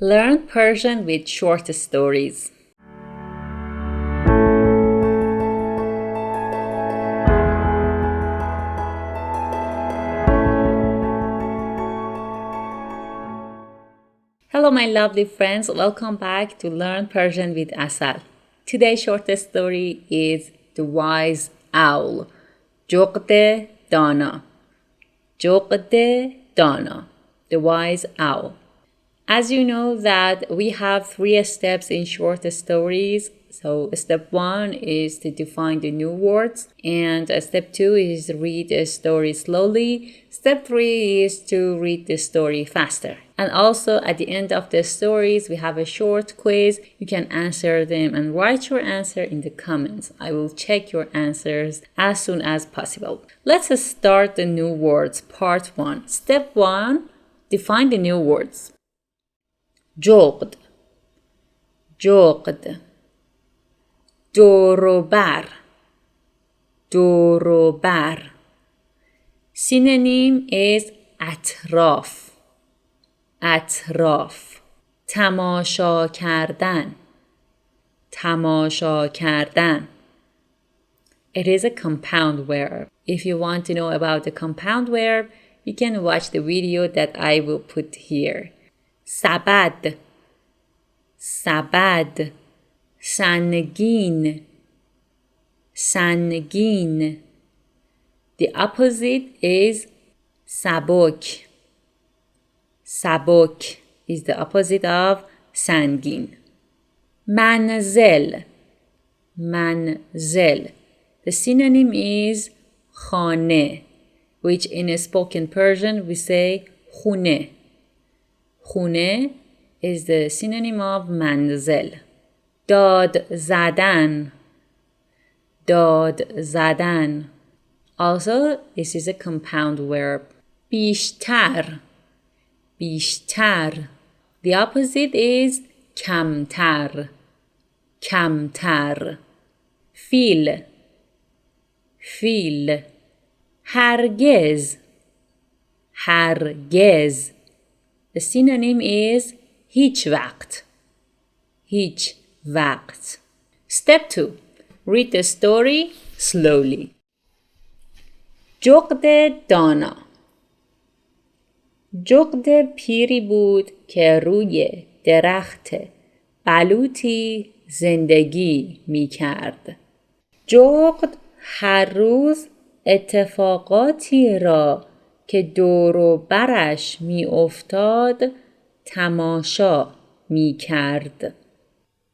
Learn Persian with short stories. Hello my lovely friends, welcome back to Learn Persian with Asal. Today's short story is The Wise Owl. جغد دانا. جغد دانا. The Wise Owl. As you know that we have 3 steps in short stories. So step 1 is to define the new words, and step 2 is read a story slowly. Step 3 is to read the story faster. And also at the end of the stories we have a short quiz. You can answer them and write your answer in the comments. I will check your answers as soon as possible. Let's start the new words part 1. Step 1, define the new words. جغد. جغد. دوروبر. دوروبر. Synonym is اطراف. اطراف. تماشا کردن. تماشا کردن. It is a compound verb. If you want to know about the compound verb, you can watch the video that I will put here. سبد. سبد. سنگین. سنگین. The opposite is سبک. سبک is the opposite of سنگین. منزل. منزل. The synonym is خانه, which in spoken Persian we say خونه. خونه is the synonym of منزل. داد زدن. داد زدن. Also, this is a compound verb. بیشتر. بیشتر. The opposite is کمتر. کمتر. فیل. فیل. هرگز. هرگز. The synonym is هیچ وقت. هیچ وقت. Step 2. Read the story slowly. جغد دانا. جغد پیری بود که روی درخت بلوطی زندگی می کرد. جغد هر روز اتفاقاتی را که دور و برش می افتاد تماشا می کرد.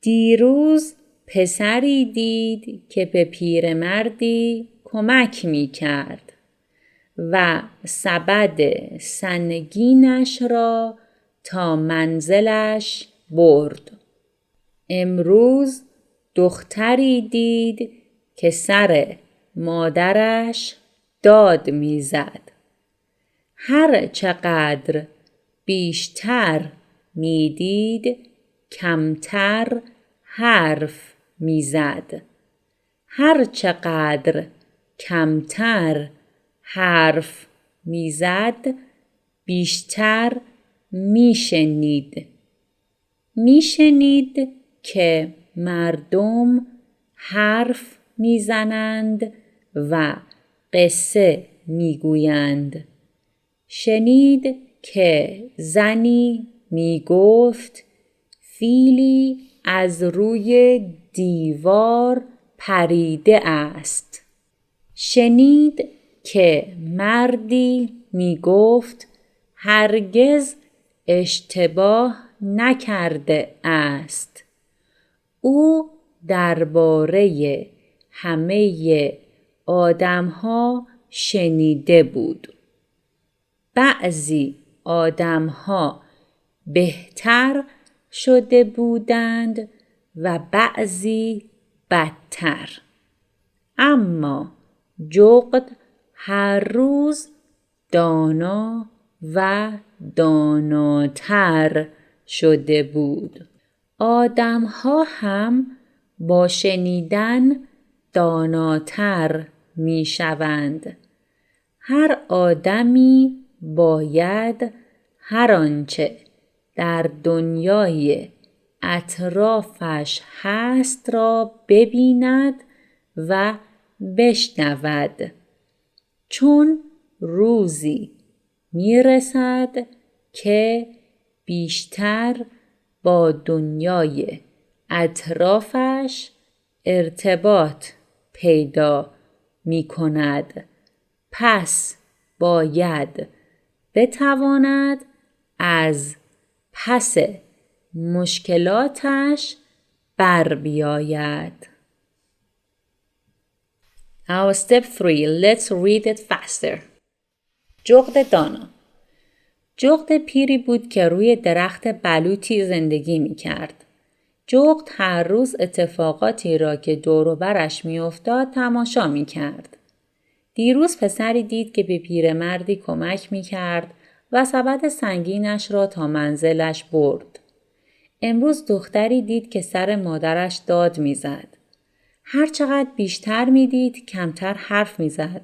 دیروز پسری دید که به پیرمردی کمک می کرد و سبد سنگینش را تا منزلش برد. امروز دختری دید که سر مادرش داد می زد. هر چقدر بیشتر می دید کمتر حرف می زد. هر چقدر کمتر حرف می زد بیشتر می شنید. می شنید که مردم حرف می زنند و قصه می گویند. شنید که زنی می گفت فیلی از روی دیوار پریده است. شنید که مردی می گفت هرگز اشتباه نکرده است. او درباره همه آدم‌ها شنیده بود. بعضی آدم‌ها بهتر شده بودند و بعضی بدتر. اما جغد هر روز دانا و داناتر شده بود. آدم‌ها هم با شنیدن داناتر می شوند. هر آدمی باید هر آنچه در دنیای اطرافش هست را ببیند و بشنود، چون روزی میرسد که بیشتر با دنیای اطرافش ارتباط پیدا می کند. پس باید بتواند از پس مشکلاتش بر بیاید. Now step 3. Let's read it faster. جغد دانا. جغد پیری بود که روی درخت بلوطی زندگی می کرد. جغد هر روز اتفاقاتی را که دور و برش می افتاد تماشا می کرد. دیروز پسری دید که به پیرمردی کمک می کرد و سبد سنگینش را تا منزلش برد. امروز دختری دید که سر مادرش داد می زد. هر چقدر بیشتر می دید کمتر حرف می زد.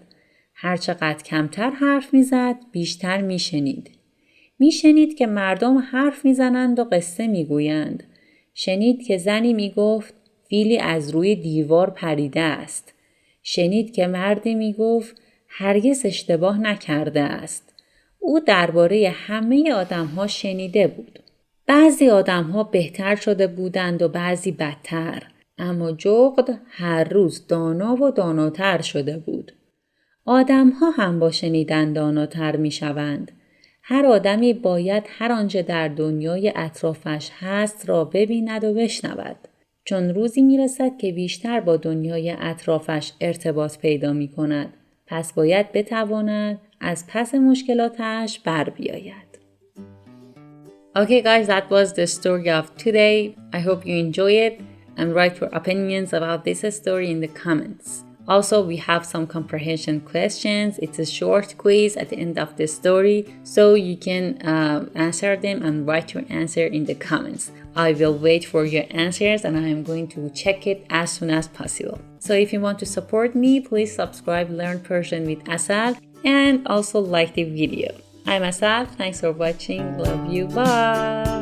هر چقدر کمتر حرف می زد بیشتر می شنید. می شنید که مردم حرف می زنند و قصه می گویند. شنید که زنی می گفت فیلی از روی دیوار پریده است. شنید که مردی می گفت هرگز اشتباه نکرده است. او درباره همه آدم‌ها شنیده بود. بعضی آدم‌ها بهتر شده بودند و بعضی بدتر. اما جغد هر روز دانا و داناتر شده بود. آدم‌ها هم با شنیدن داناتر می‌شوند. هر آدمی باید هر آنچه در دنیای اطرافش هست را ببیند و بشنود. چون روزی میرسد که بیشتر با دنیای اطرافش ارتباط پیدا می‌کند. پس باید بتواند از پس مشکلاتش بر بیاید. Okay guys, that was the story of today. I hope you enjoy it and write your opinions about this story in the comments. Also, we have some comprehension questions. It's a short quiz at the end of the story, so you can answer them and write your answer in the comments. I will wait for your answers and I am going to check it as soon as possible. So if you want to support me, please subscribe Learn Persian with Asal and also like the video. I'm Asal. Thanks for watching. Love you. Bye.